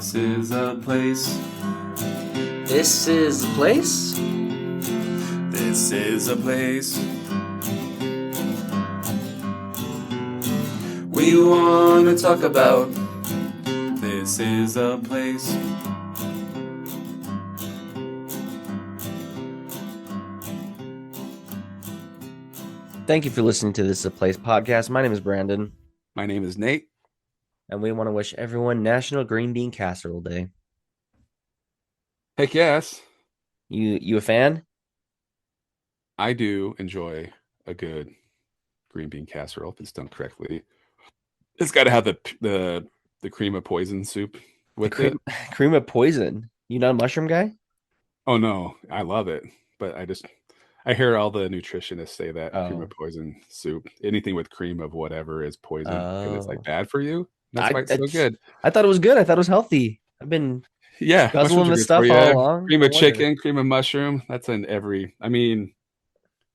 This is a place. This is a place? This is a place. We want to talk about. This is a place. Thank you for listening to This is a Place podcast. My name is Brandon. My name is Nate. And we want to wish everyone National Green Bean Casserole Day. Heck yes. You a fan? I do enjoy a good green bean casserole if it's done correctly. It's got to have the cream of poison soup with it. Cream of poison. You not a mushroom guy? Oh no, I love it. But I hear all the nutritionists say that cream of poison soup, anything with cream of whatever is poison because it's like bad for you. That's why it's so good. I thought it was good. I thought it was healthy. I've been guzzling this stuff all along. Cream of chicken, cream of mushroom. That's in every. I mean,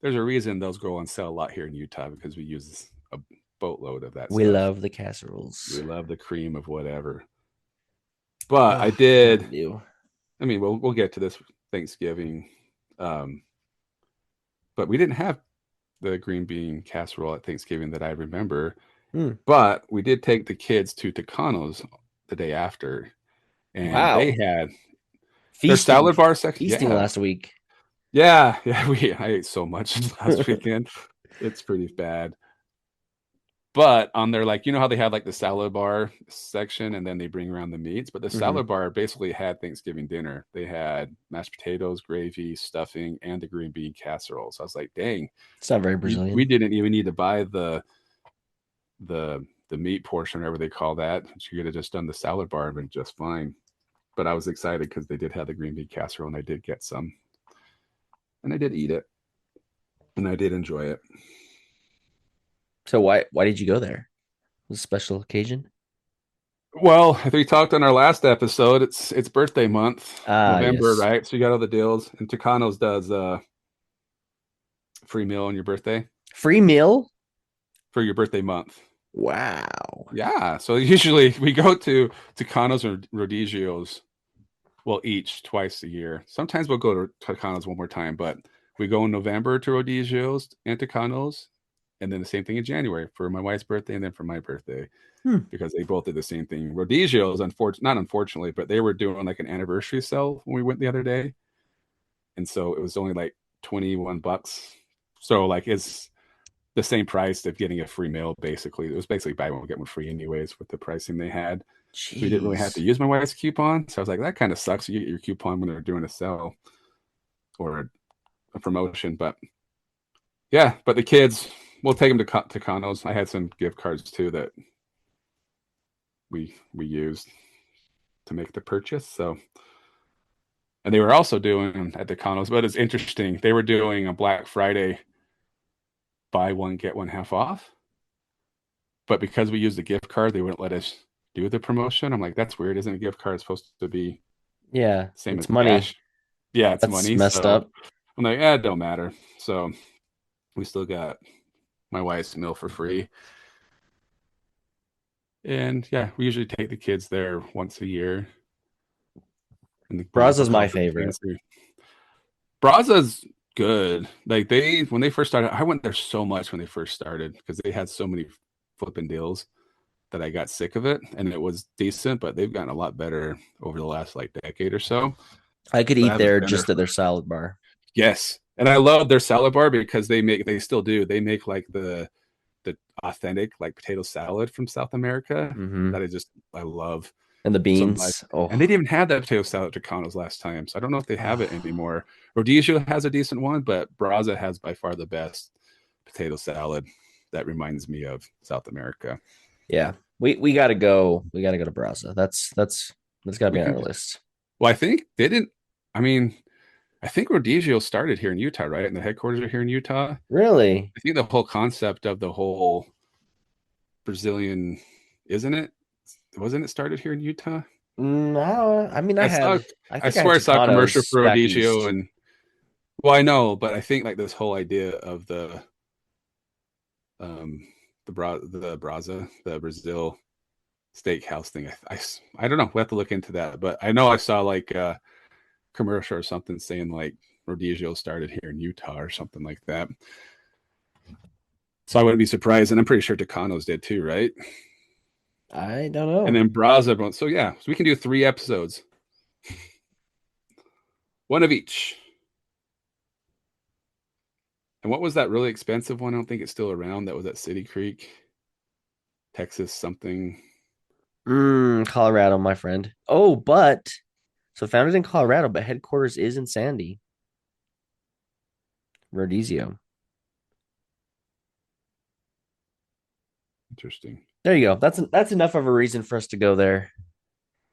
there's a reason those go on sale a lot here in Utah because we use a boatload of that. We love the casseroles. We love the cream of whatever. But I did. I mean, we'll get to this Thanksgiving. But we didn't have the green bean casserole at Thanksgiving that I remember. But we did take the kids to Tucano's the day after. And they had their salad bar section. Feasting last week. Yeah. I ate so much last weekend. It's pretty bad. But on their, like, you know how they had like the salad bar section and then they bring around the meats, but the salad bar basically had Thanksgiving dinner. They had mashed potatoes, gravy, stuffing, and the green bean casserole. So I was like, dang, it's not very Brazilian. We didn't even need to buy the meat portion, whatever they call that. You could have just done the salad bar and been just fine. But I was excited because they did have the green bean casserole and I did get some. And I did eat it. And I did enjoy it. So why did you go there? It was a special occasion? Well, we talked on our last episode. It's birthday month, November, yes. right? So you got all the deals. And Tucano's does free meal on your birthday. Free meal? For your birthday month. Wow. Yeah. So usually we go to Tucano's or Rodigios, well, each twice a year. Sometimes we'll go to Tucano's one more time, but we go in November to Rodigios and Tucano's. And then the same thing in January for my wife's birthday and then for my birthday because they both did the same thing. Rodigios, not unfortunately, but they were doing like an anniversary sale when we went the other day. And so it was only like $21. So like it's the same price of getting a free meal, basically. It was basically buy one, get one free anyways with the pricing they had. So we didn't really have to use my wife's coupon. So I was like, that kind of sucks. You get your coupon when they're doing a sale or a promotion. But yeah, but the kids... We'll take them to Tucano's. I had some gift cards too that we used to make the purchase. So, and they were also doing at Tucano's, but it's interesting. They were doing a Black Friday buy one get one half off. But because we used the gift card, they wouldn't let us do the promotion. I'm like, that's weird. Isn't a gift card supposed to be same as money? Cash? Yeah, it's money. Messed up. I'm like, it don't matter. So we still got my wife's meal for free. And yeah, we usually take the kids there once a year. And Braza's my favorite. Braza's good. Like when they first started, I went there so much when they first started because they had so many flipping deals that I got sick of it. And it was decent, but they've gotten a lot better over the last like decade or so. I could eat there just at their salad bar. Yes. And I love their salad bar because they still do. They make like the authentic like potato salad from South America that I love. And the beans. And they didn't even have that potato salad at Tucano's last time. So I don't know if they have it anymore. Rodigio has a decent one, but Braza has by far the best potato salad that reminds me of South America. Yeah. We gotta go. We gotta go to Braza. That's gotta be on our list. Well, I think Rodigio started here in Utah, right? And the headquarters are here in Utah. Really? I think the whole concept of the whole Brazilian, isn't it? Wasn't it started here in Utah? No, I mean, I swear I saw a commercial for Rodigio, and well, I know, but I think like this whole idea of the Braza, the Brazil steakhouse thing. I don't know. We'll have to look into that. But I know I saw like a commercial or something saying like Rodizio started here in Utah or something like that. So I wouldn't be surprised. And I'm pretty sure Tucanos did too, right? I don't And know. then Braza. So yeah, so we can do 3 episodes, one of each. And what was that really expensive one? I don't think it's still around. That was at City Creek, Texas something. Colorado, my friend. Oh, but so founded in Colorado, but headquarters is in Sandy, Rodizio. Interesting. There you go. That's enough of a reason for us to go there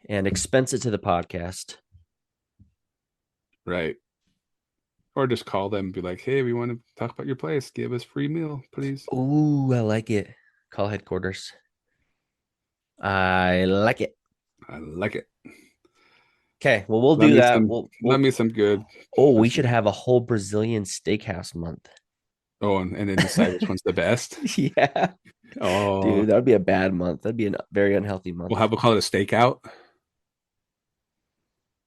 and expense it to the podcast. Right. Or just call them and be like, hey, we want to talk about your place. Give us free meal, please. Ooh, I like it. Call headquarters. I like it. I like it. Okay, well we'll Let do me that. some We'll let we'll me some good. Oh, we That's should me. have a whole Brazilian steakhouse month. Oh, and then decide which one's the best. Yeah. Oh, Dude, that would be a bad month. That'd be a very unhealthy month. we'll call it a stakeout.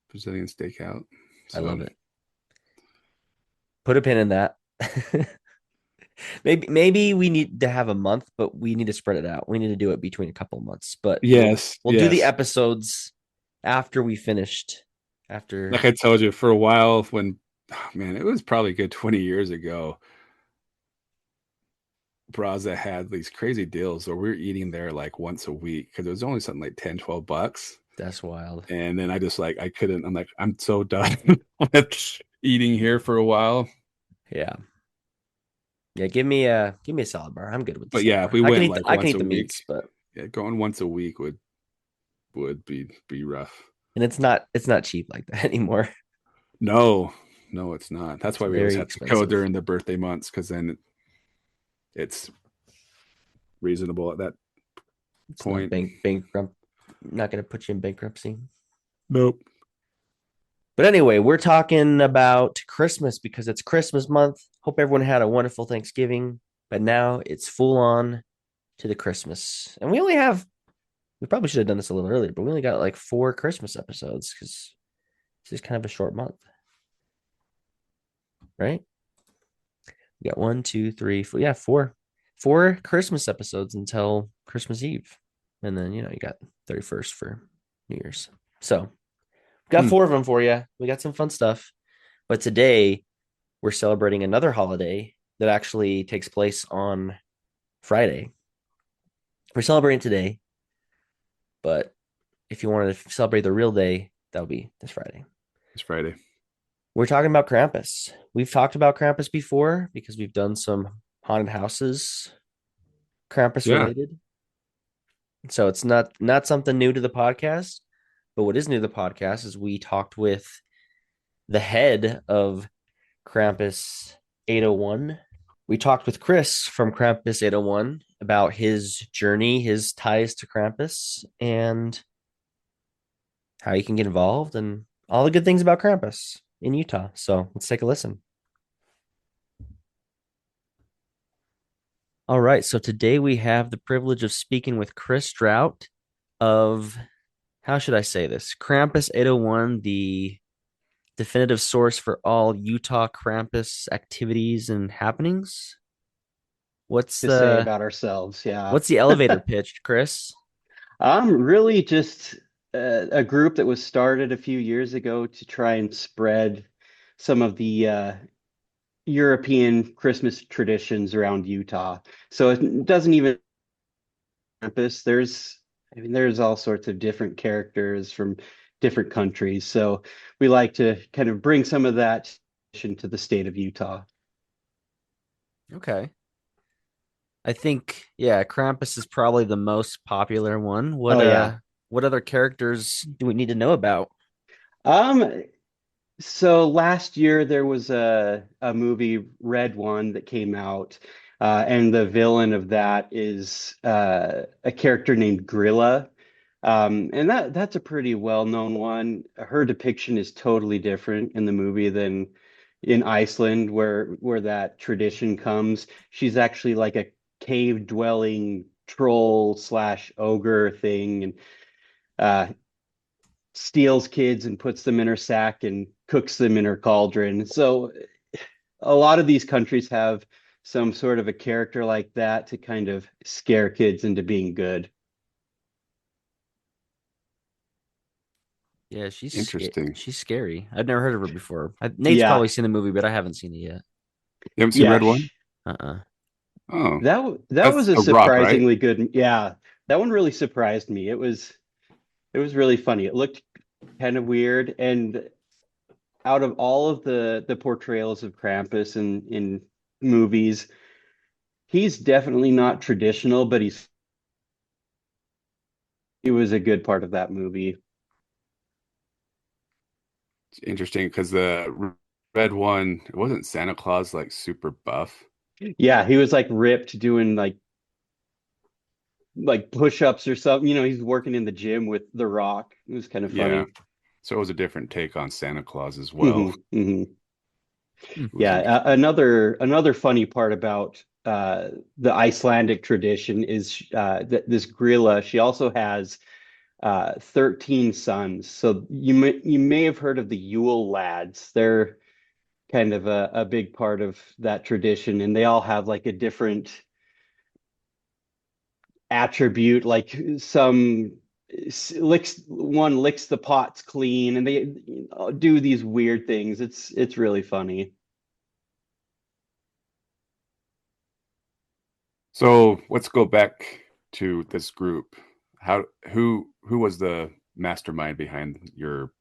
Brazilian stakeout. I So love it. Put a pin in that. Maybe we need to have a month, but we need to spread it out. We need to do it between a couple months. But yes, we'll do the yes. episodes after we finished. Like After I told you, for a while when man, it was probably a good 20 years ago. Braza had these crazy deals where we were eating there like once a week because it was only something like 10, $12. That's wild. And then I just like I couldn't. I'm like I'm so done with eating here for a while. Yeah. Yeah, give me a salad bar. I'm good with the But salad yeah, if bar. we went like I can once eat a the week, meats, but yeah, going once a week would be rough. and it's not cheap like that anymore. No, no, it's not. That's It's why we always very have to go expensive. during the birthday months because then it's reasonable at that It's not point. bankrupt not gonna put you in bankruptcy. Nope. But anyway, we're talking about Christmas because it's Christmas month. Hope everyone had a wonderful Thanksgiving, but now it's full on to the Christmas. And we probably should have done this a little earlier, but we only got like 4 Christmas episodes because this is kind of a short month, right? We got one, two, three, four. Yeah, four Christmas episodes until Christmas Eve. And then, you got 31st for New Year's. So got Hmm. 4 of them for you. We got some fun stuff. But today we're celebrating another holiday that actually takes place on Friday. We're celebrating today, but if you wanted to celebrate the real day, that would be this Friday. It's Friday. We're talking about Krampus. We've talked about Krampus before because we've done some haunted houses, Krampus Yeah. related. So it's not something new to the podcast, but what is new to the podcast is we talked with the head of Krampus 801. We talked with Chris from Krampus 801 about his journey, his ties to Krampus, and how you can get involved and all the good things about Krampus in Utah. So let's take a listen. All right. So today we have the privilege of speaking with Chris Drought of, how should I say this? Krampus 801, the definitive source for all Utah Krampus activities and happenings. What's To say the about ourselves. Yeah. what's the elevator pitch, Chris? Really just a group that was started a few years ago to try and spread some of the European Christmas traditions around Utah. So it doesn't even campus. There's all sorts of different characters from different countries. So we like to kind of bring some of that to the state of Utah. Okay. I think, yeah, Krampus is probably the most popular one. Oh yeah. What other characters do we need to know about? Um, So last year there was a movie, Red One, that came out, and the villain of that is a character named Grilla, and that's a pretty well-known one. Her depiction is totally different in the movie than in Iceland, where that tradition comes. She's actually like a cave-dwelling troll slash ogre thing, and uh, steals kids and puts them in her sack and cooks them in her cauldron. So a lot of these countries have some sort of a character like that to kind of scare kids into being good. Yeah, Interesting. she's scary. I've never heard of her before. Nate's Yeah, probably seen the movie, but I haven't seen it yet. You haven't seen yeah. Red One? Uh-uh. Oh, That that's was a a rock, right? surprisingly good. Yeah, that one really surprised me. It was really funny. It looked kind of weird, and out of all of the portrayals of Krampus in movies, he's definitely not traditional, but he was a good part of that movie. It's interesting because the Red One, it wasn't Santa Claus like super buff. Yeah, he was like ripped doing like push-ups or something. He's working in the gym with The Rock. It was kind of Yeah. funny. So it was a different take on Santa Claus as well. Hmm, hmm. Hmm. It was Yeah, interesting. another funny part about the Icelandic tradition is that this Grilla, she also has 13 sons. So you may have heard of the Yule lads. They're kind of a big part of that tradition, and they all have like a different attribute. Like one licks the pots clean, and they do these weird things. It's really funny. So let's go back to this group. Who was the mastermind behind your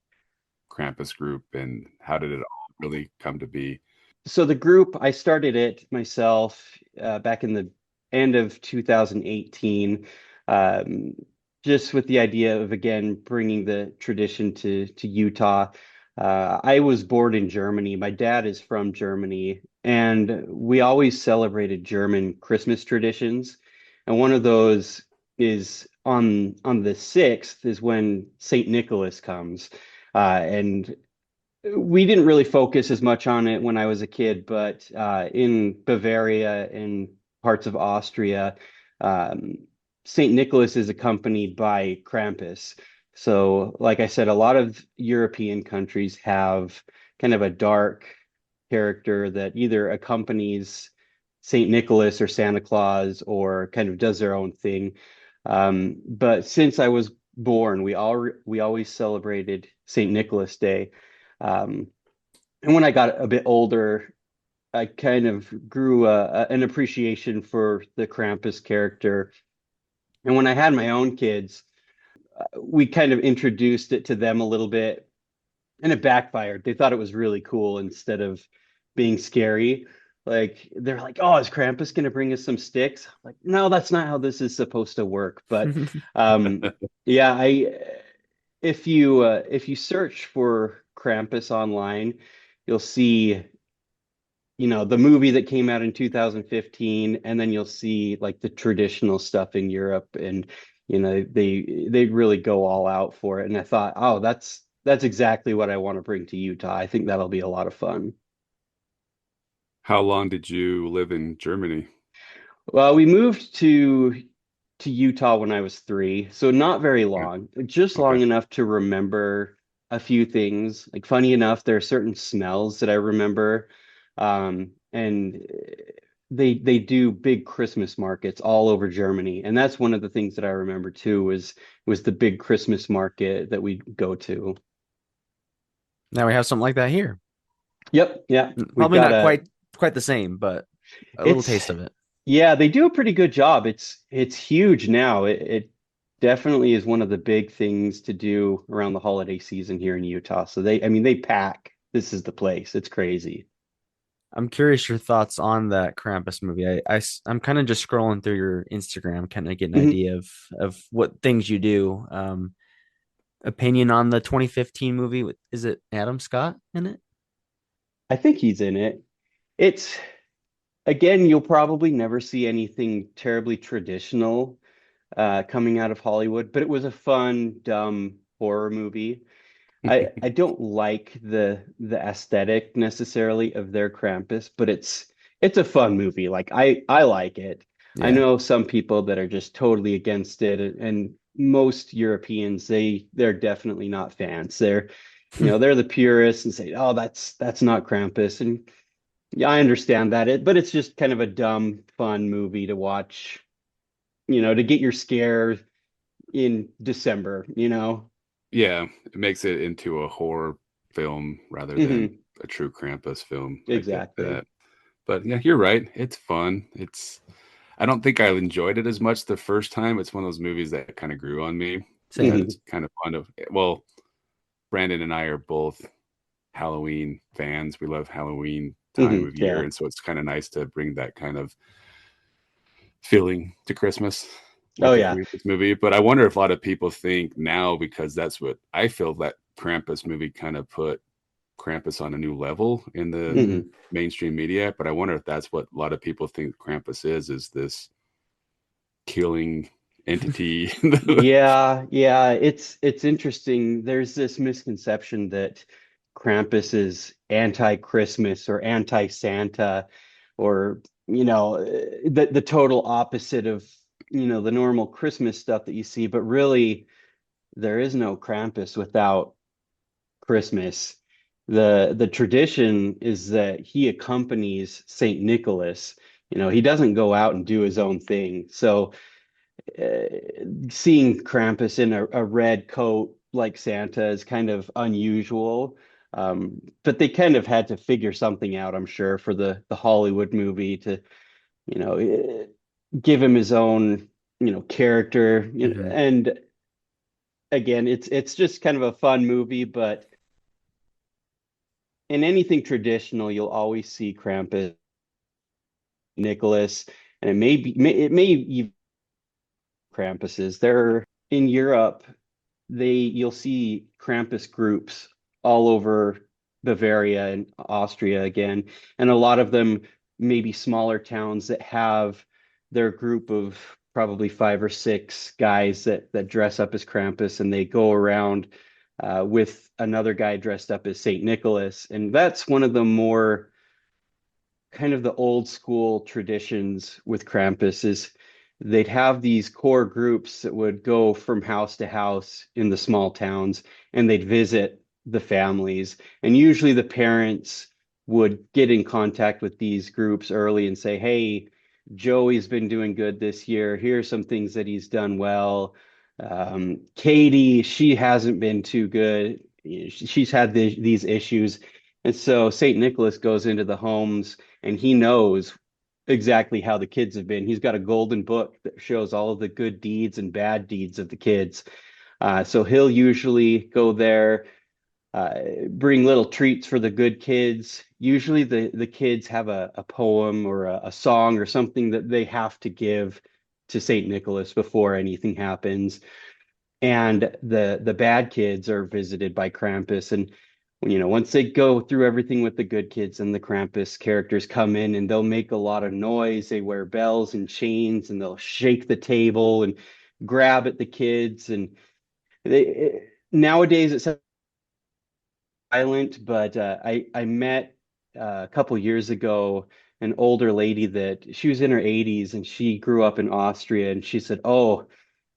Krampus group, and how did it all really come to be? So the group, I started it myself back in the end of 2018, um, just with the idea of again bringing the tradition to Utah. I was born in Germany. My dad is from Germany, and we always celebrated German Christmas traditions. And one of those is on the 6th is when Saint Nicholas comes. And we didn't really focus as much on it when I was a kid, but in Bavaria and parts of Austria, um, St. Nicholas is accompanied by Krampus. So, like I said, a lot of European countries have kind of a dark character that either accompanies St. Nicholas or Santa Claus or kind of does their own thing. But since I was born, we always celebrated St. Nicholas Day. Um, and when I got a bit older, I kind of grew an appreciation for the Krampus character. And when I had my own kids, we kind of introduced it to them a little bit, and it backfired. They thought it was really cool instead of being scary. Like they're like, "Oh, is Krampus going to bring us some sticks?" I'm like, no, that's not how this is supposed to work. But um, yeah, I if you search for Krampus online, you'll see, the movie that came out in 2015, and then you'll see like the traditional stuff in Europe, and they really go all out for it. And I thought, oh, that's exactly what I want to bring to Utah. I think that'll be a lot of fun. How long did you live in Germany? Well, we moved to Utah when I was 3, so not very Okay. long, just Okay. long enough to remember a few things. Like funny enough, there are certain smells that I remember, and they do big Christmas markets all over Germany, and that's one of the things that I remember too was the big Christmas market that we go to. Now we have something like that here. Yep, yeah, we've Probably got not a. quite the same, but a little It's taste of it. Yeah, they do a pretty good job. It's huge now. It definitely is one of the big things to do around the holiday season here in Utah. So I mean, they pack. This is the place. It's crazy. I'm curious your thoughts on that Krampus movie. I'm kind of just scrolling through your Instagram, kind of get an Mhm. idea of what things you do. Opinion on the 2015 movie? Is it Adam Scott in it? I think he's in it. It's Again, you'll probably never see anything terribly traditional coming out of Hollywood, but it was a fun, dumb horror movie. I don't like the aesthetic necessarily of their Krampus, but it's a fun movie. Like I like it. I Yeah. know some people that are just totally against it, and most Europeans, they're definitely not fans. They're the purists and say, "Oh, that's not Krampus." And yeah, I understand that but it's just kind of a dumb, fun movie to watch, to get your scare in December. Yeah, it makes it into a horror film rather than Hmm. a true Krampus film. I get Exactly. that. But yeah, you're right. It's fun. I don't think I enjoyed it as much the first time. It's one of those movies that kind of grew on me, but Same. Hmm. it's kind of fun to, well, Brandon and I are both Halloween fans. We love Halloween time Hmm. of year, Yeah. and so it's kind of nice to bring that kind of feeling to Christmas Oh with yeah. this movie. But I wonder if a lot of people think now, because that's what I feel, that Krampus movie kind of put Krampus on a new level in the Hmm. mainstream media. But I wonder if that's what a lot of people think Krampus is this killing entity. Yeah, yeah, it's interesting. There's this misconception that Krampus is anti-Christmas or anti-Santa, or the total opposite of the normal Christmas stuff that you see. But really, there is no Krampus without Christmas. The tradition is that he accompanies Saint Nicholas. He doesn't go out and do his own thing. So uh, seeing Krampus in a red coat like Santa is kind of unusual. But they kind of had to figure something out, I'm sure, for the Hollywood movie to, you know, eh, give him his own, character. Hmm. And again, it's just kind of a fun movie, but in anything traditional, you'll always see Krampus, Nicholas, and it may even Krampuses. They're in Europe. You'll see Krampus groups all over Bavaria and Austria again, and a lot of them maybe smaller towns that have their group of probably 5 or 6 guys that dress up as Krampus, and they go around with another guy dressed up as Saint Nicholas, and that's one of the more kind of the old school traditions with Krampus is they'd have these core groups that would go from house to house in the small towns, and they'd visit the families. And usually the parents would get in contact with these groups early and say, "Hey, Joey's been doing good this year. Here's some things that he's done well. Katie, she hasn't been too good. She's had these issues." And so St. Nicholas goes into the homes, and he knows exactly how the kids have been. He's got a golden book that shows all of the good deeds and bad deeds of the kids. So he'll usually go there, bring little treats for the good kids. Usually the kids have a poem or a song or something that they have to give to St. Nicholas before anything happens. And the bad kids are visited by Krampus. And once they go through everything with the good kids, and the Krampus characters come in and they'll make a lot of noise. They wear bells and chains, and they'll shake the table and grab at the kids. And nowadays it's silent, but I met a couple years ago an older lady that she was in her 80s, and she grew up in Austria, and she said, "Oh,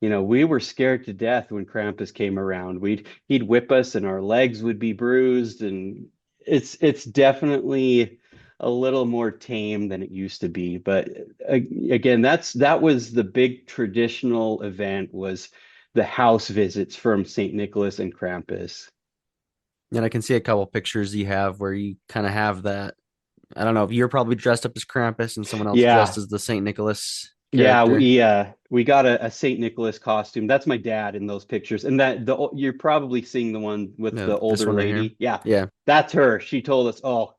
we were scared to death when Krampus came around. He'd whip us and our legs would be bruised." And it's definitely a little more tame than it used to be. But again, that was the big traditional event, was the house visits from St. Nicholas and Krampus. And I can see a couple pictures you have where you kind of have that. I don't know if you're probably dressed up as Krampus and someone else dressed Yeah. as the Saint Nicholas Yeah, character. we got a Saint Nicholas costume. That's my dad in those pictures. And you're probably seeing the one with No, the this older one right here. lady. Yeah, Yeah. that's her. She told us, "Oh,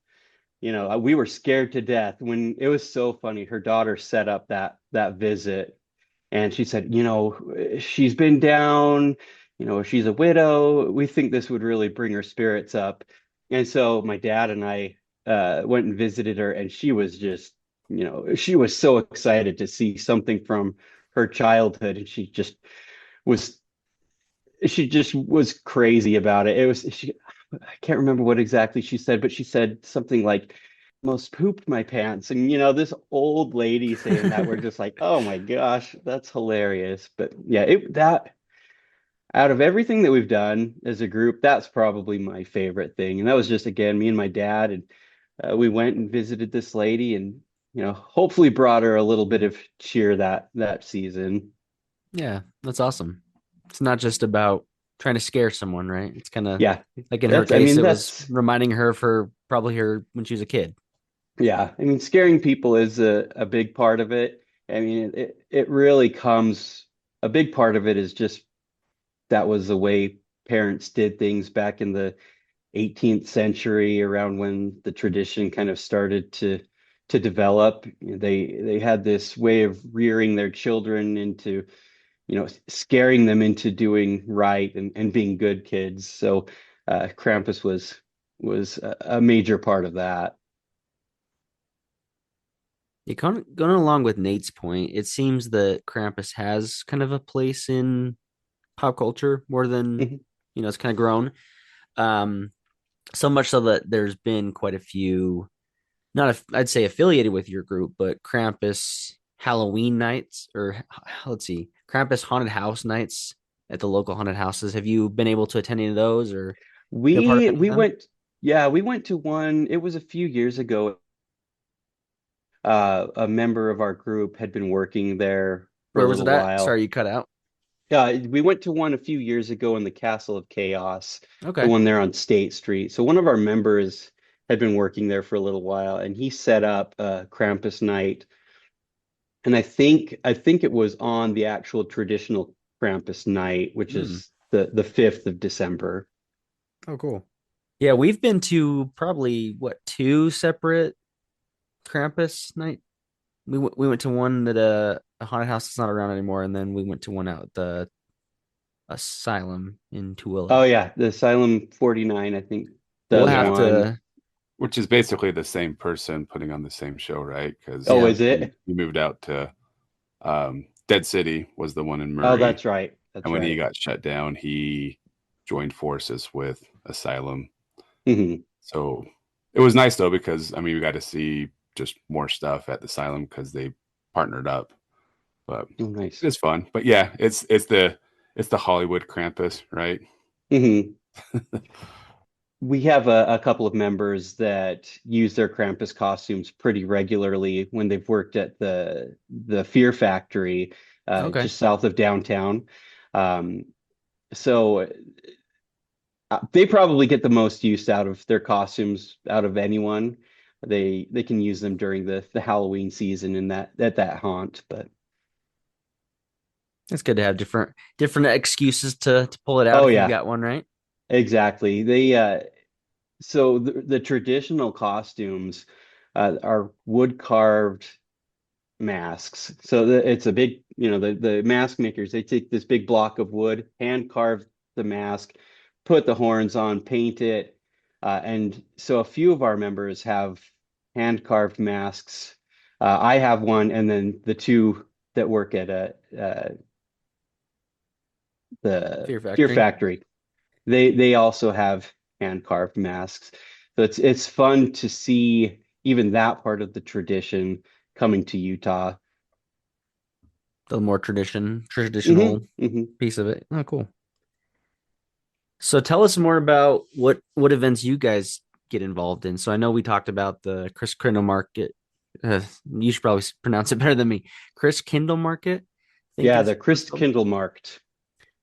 we were scared to death." When it was so funny, her daughter set up that visit, and she said, "She's been down, she's a widow. We think this would really bring her spirits up." And so my dad and I went and visited her, and she was so excited to see something from her childhood, and was she just was crazy about it. I can't remember what exactly she said, but she said something like, almost pooped my pants. And this old lady saying that, we're just like, oh my gosh, that's hilarious. But yeah, it that out of everything that we've done as a group, that's probably my favorite thing. And that was just again me and my dad, and we went and visited this lady, and hopefully brought her a little bit of cheer that season. Yeah, that's awesome. It's not just about trying to scare someone, right? It's kind of Yeah, like in her that's I case, mean it was that's reminding her of her probably her when she was a kid. Yeah, I mean, scaring people is a big part of it. I mean, it really comes, a big part of it is just that was the way parents did things back in the 18th century, around when the tradition kind of started to develop. They had this way of rearing their children into, scaring them into doing right and being good kids. So Krampus was a major part of that. Yeah, going along with Nate's point, it seems that Krampus has kind of a place in pop culture more than it's kind of grown. Um, so much so that there's been quite a few, not I'd say affiliated with your group, but Krampus Halloween nights, or let's see, Krampus haunted house nights at the local haunted houses. Have you been able to attend any of those or be a part of We any of we them? went, yeah, we went to one. It was a few years ago. A member of our group had been working there for a Where was it little at? Sorry, while. you cut out. We went to one a few years ago in the Castle of Chaos, the Okay. one there on State Street. So one of our members had been working there for a little while, and he set up a Krampus night. And I think it was on the actual traditional Krampus night, which Hmm. is the 5th of December. Oh, cool. Yeah, we've been to probably what two separate Krampus night. We went to one at a haunted house that's not around anymore, and then we went to one out at the asylum in Oh Tooele. yeah, the Asylum 49, I think, We'll does have one. to. which is basically the same person putting on the same show, right? Because Oh, Yeah, is it? he moved out to Dead City was the one in Oh, Murray, that's right. and That's when he right. got shut down, he joined forces with Asylum. Hmm. So it was nice though because I mean we got to see just more stuff at the Asylum because they partnered up. But Oh, nice. it's fun. But yeah, it's the Hollywood Krampus, right? Hmm. We have a couple of members that use their Krampus costumes pretty regularly when they've worked at the Fear Factory, okay. just south of downtown. Um, so they probably get the most use out of their costumes out of anyone. They can use them during the Halloween season in that haunt. But It's good to have different excuses to pull it out oh if you've yeah, got one, right? exactly. So the traditional costumes are wood carved masks. So it's a big, the mask makers, they take this big block of wood, hand carve the mask, put the horns on, paint it. And so a few of our members have hand carved masks. I have one, and then the two that work at the Fear Fear Factory. Factory, they also have hand carved masks. So it's fun to see even that part of the tradition coming to Utah. The more Hmm. traditional Hmm. piece of it. Oh, cool. So tell us more about what events you guys get involved in. So I know we talked about the Chris Kindle Market. You should probably pronounce it better than me. Chris Kindle Market, I think Yeah, is the what it's Christ called. Kindle marked.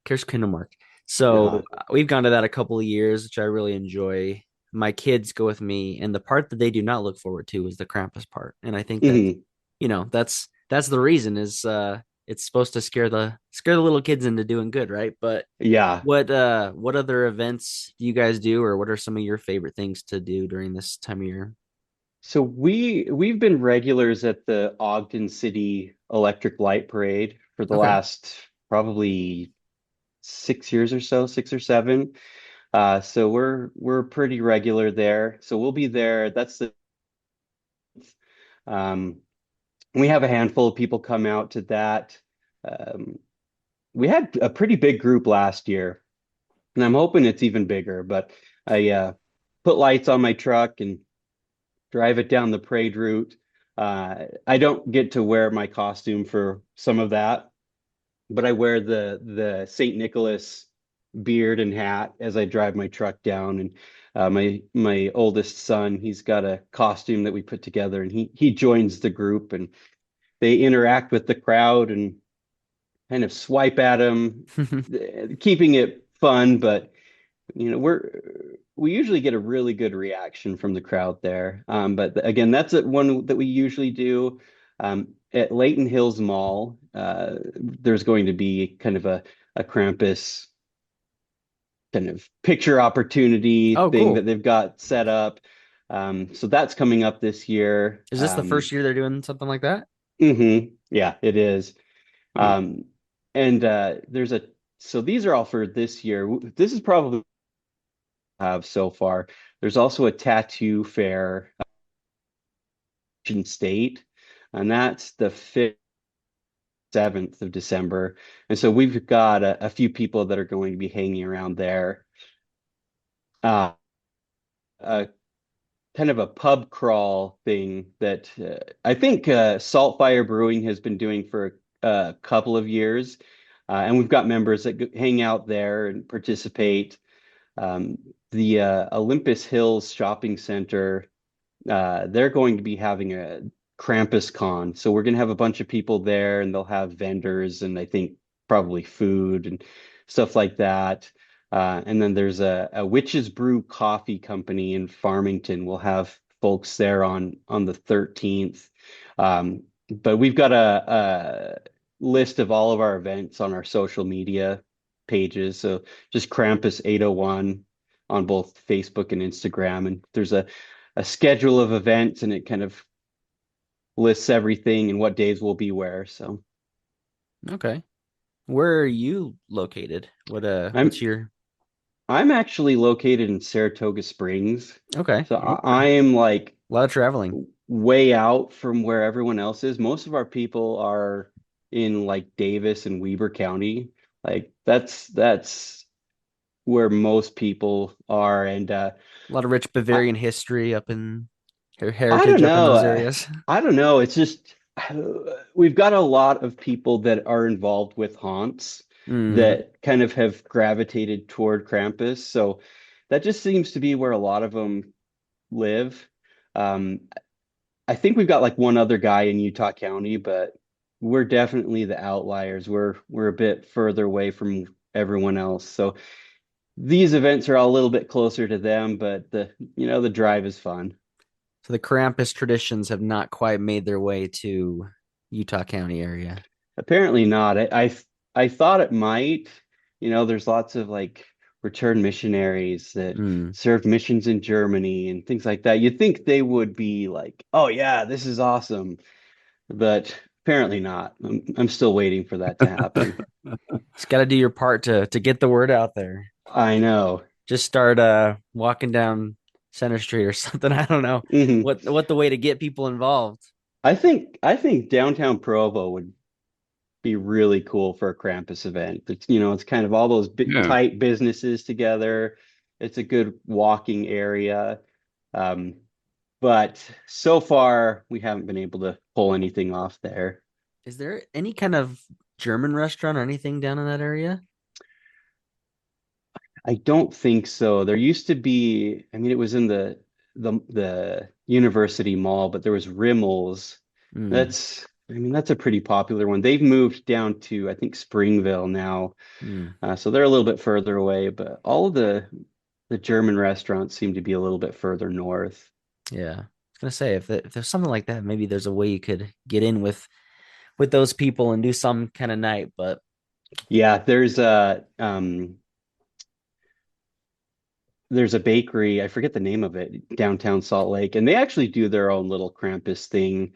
Chris Kindle Market. So Uh-huh. we've gone to that a couple of years, which I really enjoy. My kids go with me, and the part that they do not look forward to is the Krampus part. And I think that Hmm. that's the reason is it's supposed to scare the little kids into doing good, right? But Yeah. what other events do you guys do, or what are some of your favorite things to do during this time of year? So we've been regulars at the Ogden City Electric Light Parade for the Okay. last probably 6 years or so, 6 or 7. So we're pretty regular there. So we'll be there. That's the um we have a handful of people come out to that. Um, we had a pretty big group last year, and I'm hoping it's even bigger, but I put lights on my truck and drive it down the parade route. I don't get to wear my costume for some of that, but I wear the Saint Nicholas beard and hat as I drive my truck down. And my oldest son, he's got a costume that we put together, and he joins the group, and they interact with the crowd and kind of swipe at him, keeping it fun. But we usually get a really good reaction from the crowd there. But again, that's one that we usually do. At Layton Hills Mall, there's going to be kind of a Krampus kind of picture opportunity Oh, thing that cool. they've got set up. So that's coming up this year. Is this the first year they're doing something like that? Yeah, it is. Oh, Um, and so these are all for this year. This is probably have so far. There's also a tattoo fair in state, and that's the 5th, 7th of December. And so we've got a few people that are going to be hanging around there. Uh, a kind of a pub crawl thing that I think Saltfire Brewing has been doing for a couple of years. And we've got members that hang out there and participate. Um, the Olympus Hills Shopping Center, they're going to be having a Krampus Con. So we're going to have a bunch of people there, and they'll have vendors and I think probably food and stuff like that. And then there's a Witch's Brew Coffee Company in Farmington. We'll have folks there on the 13th. But we've got a list of all of our events on our social media pages. So just Krampus801 on both Facebook and Instagram. And there's a schedule of events, and it kind of lists everything and what days we'll be where. So Okay. Where are you located? What's I'm your I'm actually located in Saratoga Springs. Okay. So okay. I am like A lot of traveling. way out from where everyone else is. Most of our people are in like Davis and Weber County. Like that's where most people are. And A lot of rich I Bavarian history up in I don't heritage up in know. those areas. I don't know. It's just we've got a lot of people that are involved with haunts Mm, that kind of have gravitated toward Krampus. So that just seems to be where a lot of them live. Um, I think we've got like one other guy in Utah County, but we're definitely the outliers. We're a bit further away from everyone else. So these events are all a little bit closer to them, but the drive is fun. so the Krampus traditions have not quite made their way to Utah County area. Apparently not. I thought it might. There's lots of like returned missionaries that Mm. served missions in Germany and things like that. You'd think they would be like, "Oh yeah, this is awesome," but apparently not. I'm still waiting for that to happen. Just got to do your part to get the word out there. I know. Just start walking down Center Street or something. I don't know hmm what the way to get people involved. I think downtown Provo would be really cool for a Krampus event. It's kind of all those Yeah. tight businesses together. It's a good walking area. Um, but so far we haven't been able to pull anything off there. Is there any kind of German restaurant or anything down in that area? I don't think so. There used to be, I mean, it was in the University Mall, but there was Rimmel's. Mm, I mean, that's a pretty popular one. They've moved down to, I think, Springville now. mm, So they're a little bit further away, but all of the German restaurants seem to be a little bit further north. yeah. I was gonna say if there's something like that, maybe there's a way you could get in with those people and do some kind of night. But Yeah, there's a bakery, I forget the name of it, downtown Salt Lake, and they actually do their own little Krampus thing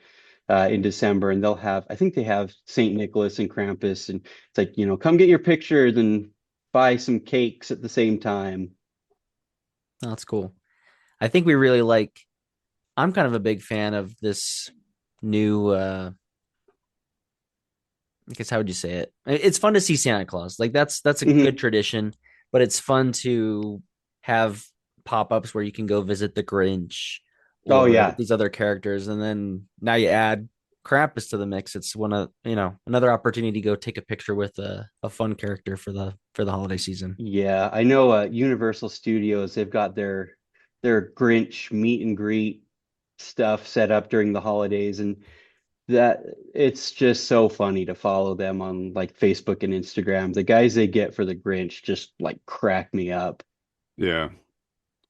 in December, and I think they have Saint Nicholas and Krampus, and it's like, come get your pictures and buy some cakes at the same time. that's cool. I think we really like. I'm kind of a big fan of this new. I guess how would you say it? It's fun to see Santa Claus. Like that's a good Mhm. tradition, but it's fun to have pop-ups where you can go visit the Grinch Oh or yeah. these other characters, and then now you add Krampus to the mix. It's one of another opportunity to go take a picture with a fun character for the holiday season. Yeah, I know Universal Studios, they've got their Grinch meet and greet stuff set up during the holidays, and that it's just so funny to follow them on like Facebook and Instagram. The guys they get for the Grinch just like crack me up. Yeah.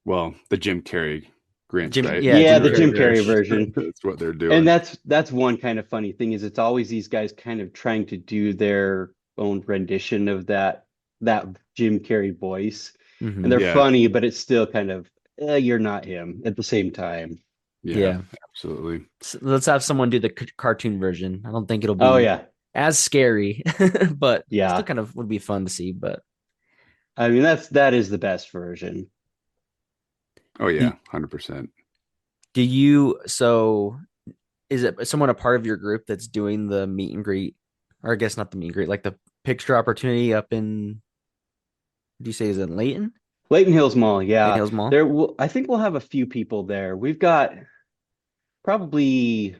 Well, the Jim Carrey Grinch, Jim, right? yeah, Yeah, Jim the Carrey Jim Carrey Grinch. version. That's what they're And doing. that's one kind of funny thing is it's always these guys kind of trying to do their own rendition of that Jim Carrey voice. And Hmm. they're Yeah. funny, but it's still kind of you're not him at the same time. Yeah. Yeah. Absolutely. So let's have someone do the cartoon version. I don't think it'll Oh be yeah. as scary, but still Yeah. kind of would be fun to see. But I mean that is the best version. Oh do, yeah, 100%. do you so is it someone a part of your group that's doing the meet and greet, or I guess not the meet and greet, like the picture opportunity up in, do you say is it Layton? Layton Hills Mall, Layton yeah. Hills Mall? I think we'll have a few people there. We've got probably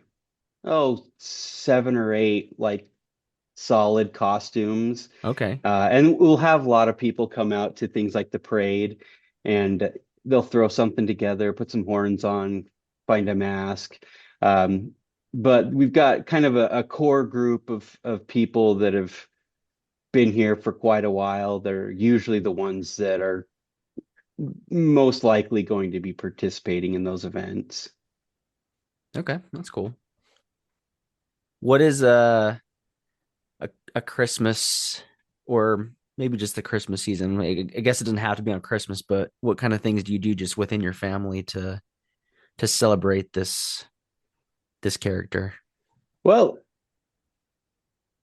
7 or 8 like solid costumes. Okay. And we'll have a lot of people come out to things like the parade and they'll throw something together, put some horns on, find a mask. Um, but we've got kind of a core group of people that have been here for quite a while. They're usually the ones that are most likely going to be participating in those events. Okay, that's cool. What is a Christmas, or maybe just the Christmas season? I guess it doesn't have to be on Christmas, but what kind of things do you do just within your family to celebrate this character? Well,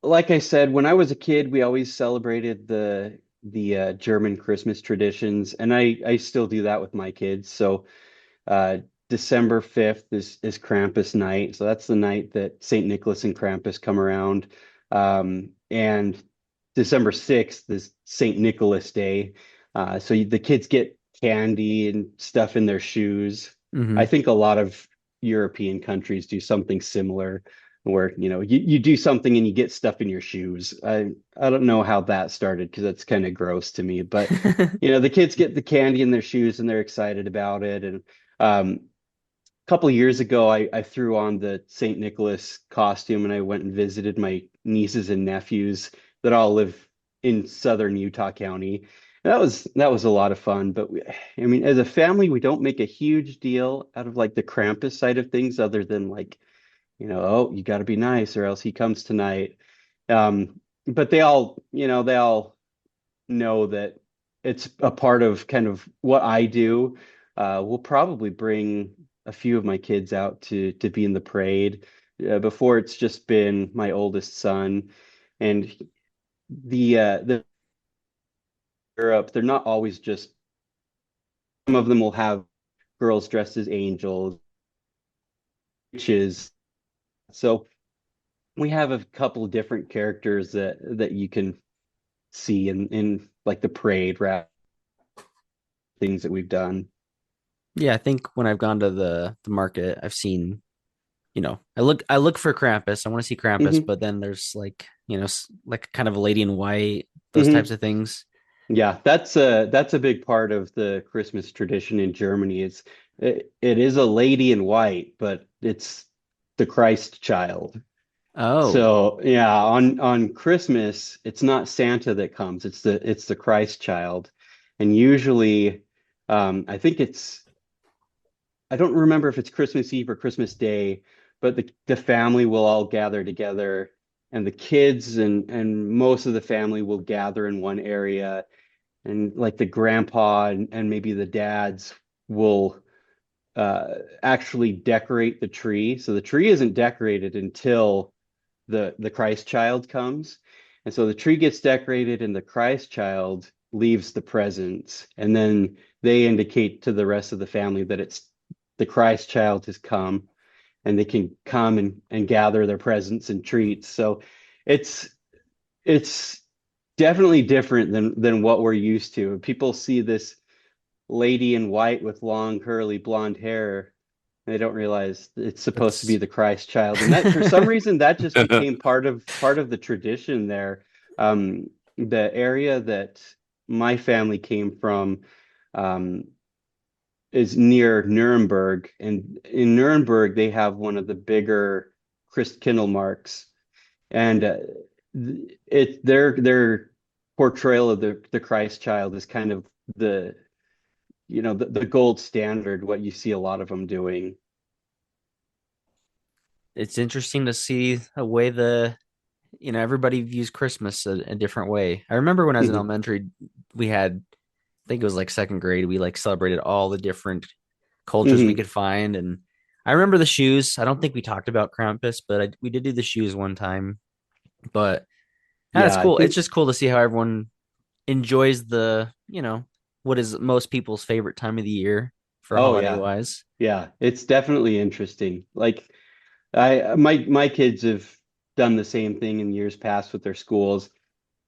like I said, when I was a kid, we always celebrated the German Christmas traditions, and I still do that with my kids. So December 5th is Krampus night. So that's the night that Saint Nicholas and Krampus come around. And December 6th is Saint Nicholas Day. The kids get candy and stuff in their shoes. I Hmm. think a lot of European countries do something similar where, you do something and you get stuff in your shoes. I don't know how that started because that's kind of gross to me, but the kids get the candy in their shoes and they're excited about it. And a couple of years ago, I threw on the St. Nicholas costume and I went and visited my nieces and nephews that all live in southern Utah County. And that was a lot of fun. But I mean, as a family, we don't make a huge deal out of like the Krampus side of things, other than like, oh, you got to be nice or else he comes tonight. But they all know that it's a part of kind of what I do. We'll probably bring a few of my kids out to be in the parade. Before it's just been my oldest son, and the Europe, they're not always just. Some of them will have girls dressed as angels, witches. So we have a couple of different characters that you can see in like the parade rap things that we've done. Yeah, I think when I've gone to the market, I've seen, I look for Krampus. I want to see Krampus, Hmm. but then there's like, like kind of a lady in white, those types Hmm. of things. Yeah, that's a big part of the Christmas tradition in Germany. It is a lady in white, but it's the Christ child. Oh, So yeah, on Christmas, it's not Santa that comes, it's the Christ child. And usually I think I don't remember if it's Christmas Eve or Christmas Day, but the family will all gather together and the kids and most of the family will gather in one area and like the grandpa and maybe the dads will actually decorate the tree. So the tree isn't decorated until the Christ child comes. And so the tree gets decorated and the Christ child leaves the presents. And then they indicate to the rest of the family that it's the Christ child has come and they can come and gather their presents and treats. So it's it's definitely different than what we're used to. People see this lady in white with long curly blonde hair They don't realize it's supposed to be That's the Christ child, and that for some reason that just became part of the tradition there. The area that my family came from um, is near Nuremberg, and in Nuremberg they have one of the bigger Christkindlmarks, and their portrayal of the Christ child is kind of the the gold standard, what you see a lot of them doing. it's interesting to see a way everybody views Christmas a different way. I remember when I was in Mhm. elementary, we had, I think it was like second grade, we like celebrated all the different cultures we Mhm. could find. And I remember the shoes. I don't think we talked about Krampus, but we did do the shoes one time. But yeah, it's Yeah, I cool. It's think just cool to see how everyone enjoys what is most people's favorite time of the year for oh holiday yeah. wise. Yeah, it's definitely interesting. Like my kids have done the same thing in years past with their schools,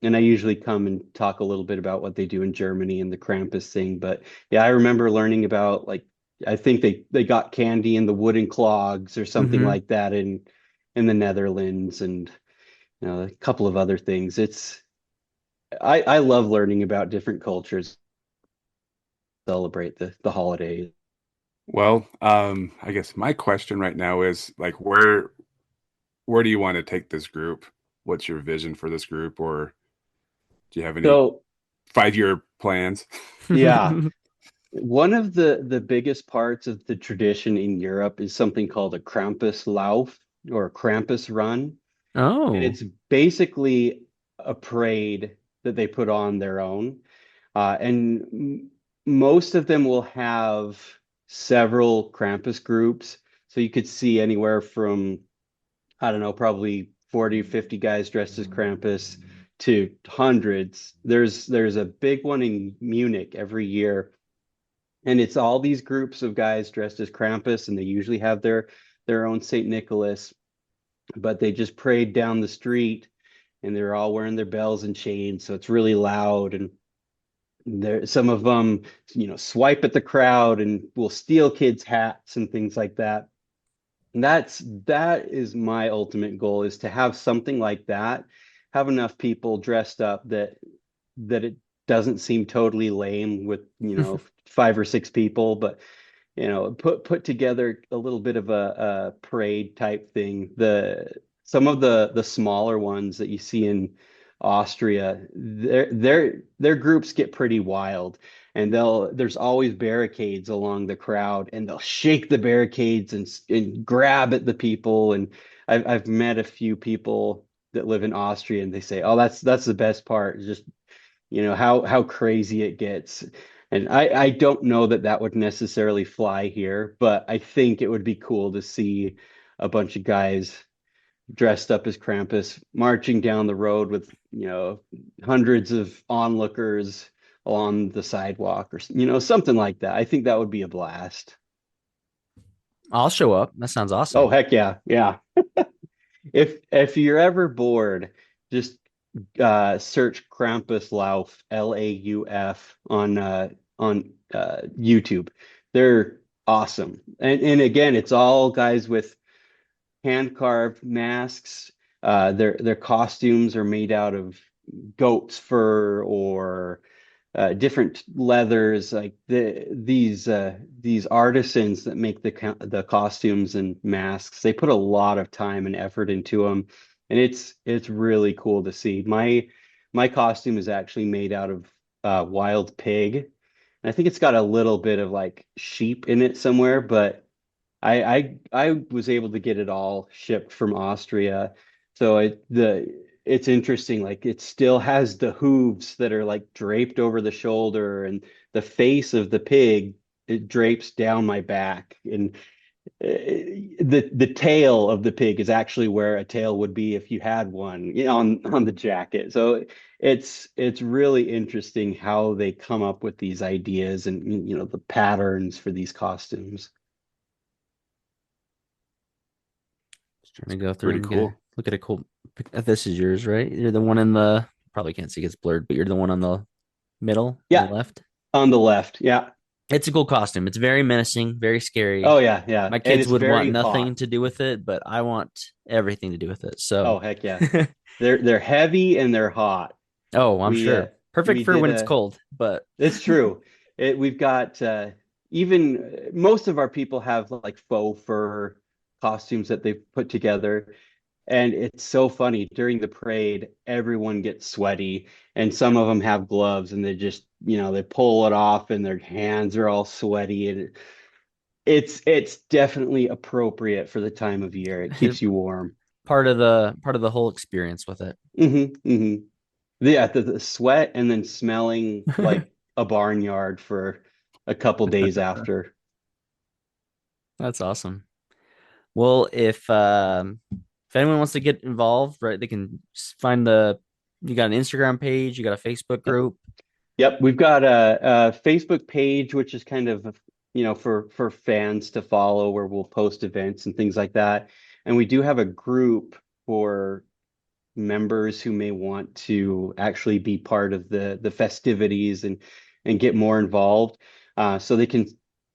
and I usually come and talk a little bit about what they do in Germany and the Krampus thing. But yeah, I remember learning about like I think they got candy in the wooden clogs or something Mm-hmm. like that in the Netherlands, and a couple of other things. I love learning about different cultures, celebrate the holidays. Well, I guess my question right now is like where do you want to take this group? What's your vision for this group, or do you have any So 5-year plans? yeah, one of the biggest parts of the tradition in Europe is something called a Krampuslauf or Krampus Run. And Oh. it's basically a parade that they put on their own. And most of them will have several Krampus groups. So you could see anywhere from, I don't know, probably 40, 50 guys dressed as Krampus to hundreds. There's a big one in Munich every year, and it's all these groups of guys dressed as Krampus, and they usually have their own Saint Nicholas, but they just parade down the street, and they're all wearing their bells and chains, so it's really loud. And there, some of them, swipe at the crowd and will steal kids' hats and things like that. And that is my ultimate goal, is to have something like that, have enough people dressed up that it doesn't seem totally lame with, 5 or 6 people, but put together a little bit of a parade type thing. Some of the smaller ones that you see in Austria, their groups get pretty wild, and there's always barricades along the crowd, and they'll shake the barricades and grab at the people. And I've met a few people that live in Austria, and they say, "Oh, that's the best part, just how crazy it gets." And I don't know that that would necessarily fly here, but I think it would be cool to see a bunch of guys dressed up as Krampus marching down the road with hundreds of onlookers along the sidewalk, or something like that. I think that would be a blast. I'll show up. That sounds Oh awesome. heck yeah, yeah. If you're ever bored, just search Krampus Lauf, Lauf, on YouTube. They're awesome. And again, it's all guys with hand carved masks. Their costumes are made out of goat's fur or different leathers. Like these artisans that make the costumes and masks, they put a lot of time and effort into them, and it's really cool to see. My costume is actually made out of wild pig, and I think it's got a little bit of like sheep in it somewhere, but I was able to get it all shipped from Austria. So it's interesting. Like it still has the hooves that are like draped over the shoulder, and the face of the pig, it drapes down my back. And the tail of the pig is actually where a tail would be if you had one, on the jacket. So it's really interesting how they come up with these ideas and the patterns for these costumes. Just trying to go through Pretty and cool. look at a cool. This is yours, right? You're the one in the, probably can't see, it's blurred, but you're the one on the middle on the Yeah, left. on the left. Yeah. It's a cool costume. It's very menacing, very scary. Oh yeah, yeah. My And kids it's would want very hot. nothing to do with it, but I want everything to do with it. So, Oh heck yeah. They're heavy and they're hot. oh, I'm We sure. Perfect we for did when it's a cold, but It's true. We've got even most of our people have like faux fur costumes that they've put together. And it's so funny during the parade, everyone gets sweaty, and some of them have gloves, and they just, they pull it off, and their hands are all sweaty, and it's definitely appropriate for the time of year. It keeps you warm. part of the whole experience with it. Hmm. Yeah, the sweat and then smelling like a barnyard for a couple days after. That's awesome. Well, if anyone wants to get involved, right, they can find you got an Instagram page, you got a Facebook Yep. group. Yep, we've got a Facebook page, which is kind of, for fans to follow, where we'll post events and things like that. And we do have a group for members who may want to actually be part of the festivities and get more involved. So they can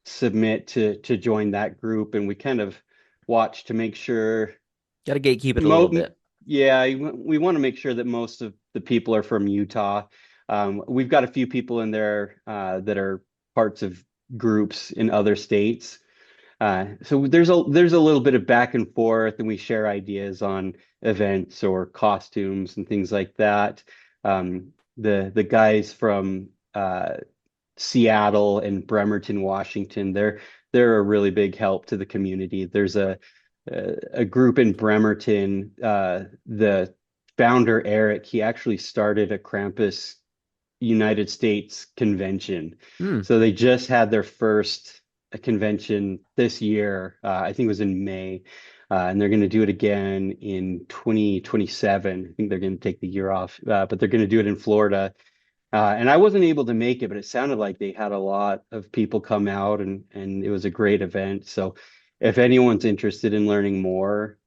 submit to join that group, and we kind of watch to make sure. Got to gatekeep it a little Mo bit. Yeah, we want to make sure that most of the people are from Utah. We've got a few people in there that are parts of groups in other states. So there's a little bit of back and forth, and we share ideas on events or costumes and things like that. The guys from Seattle and Bremerton, Washington, they're a really big help to the community. There's a group in Bremerton. The founder Eric, he actually started a Krampus United States convention. Hmm. So they just had their first convention this year. I think it was in May. And they're going to do it again in 2027. I think they're going to take the year off, but they're going to do it in Florida. And I wasn't able to make it, but it sounded like they had a lot of people come out, and it was a great event. So if anyone's interested in learning more,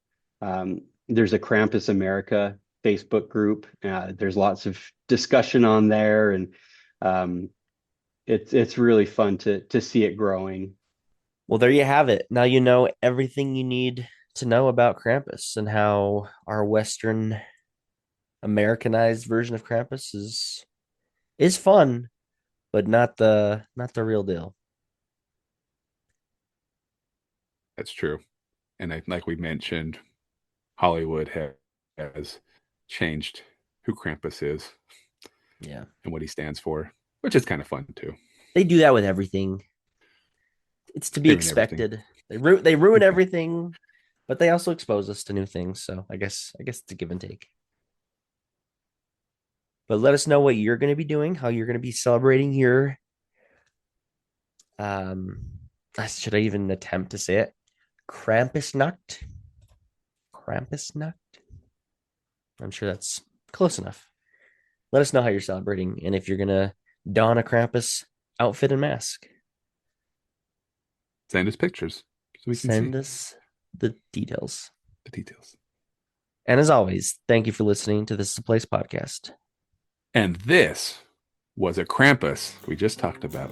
there's a Krampus America Facebook group. There's lots of discussion on there, and um, it's really fun to see it growing. Well, there you have it. Now you know everything you need to know about Krampus and how our Western Americanized version of Krampus is fun, but not the real deal. That's true. And like we mentioned, Hollywood has changed who Krampus is Yeah. and what he stands for, which is kind of fun too. They do that with everything. It's to be They ruin everything. expected. They ruin everything, but they also expose us to new things. So I guess it's a give and take. But let us know what you're going to be doing, how you're going to be celebrating your um should I even attempt to say it? Krampusnacht. Krampusnacht. I'm sure that's close enough. Let us know how you're celebrating and if you're going to don a Krampus outfit and mask. Send us pictures so we can Send see us the details. the details. And as always, thank you for listening to This Is a Place podcast. And this was a Krampus we just talked about.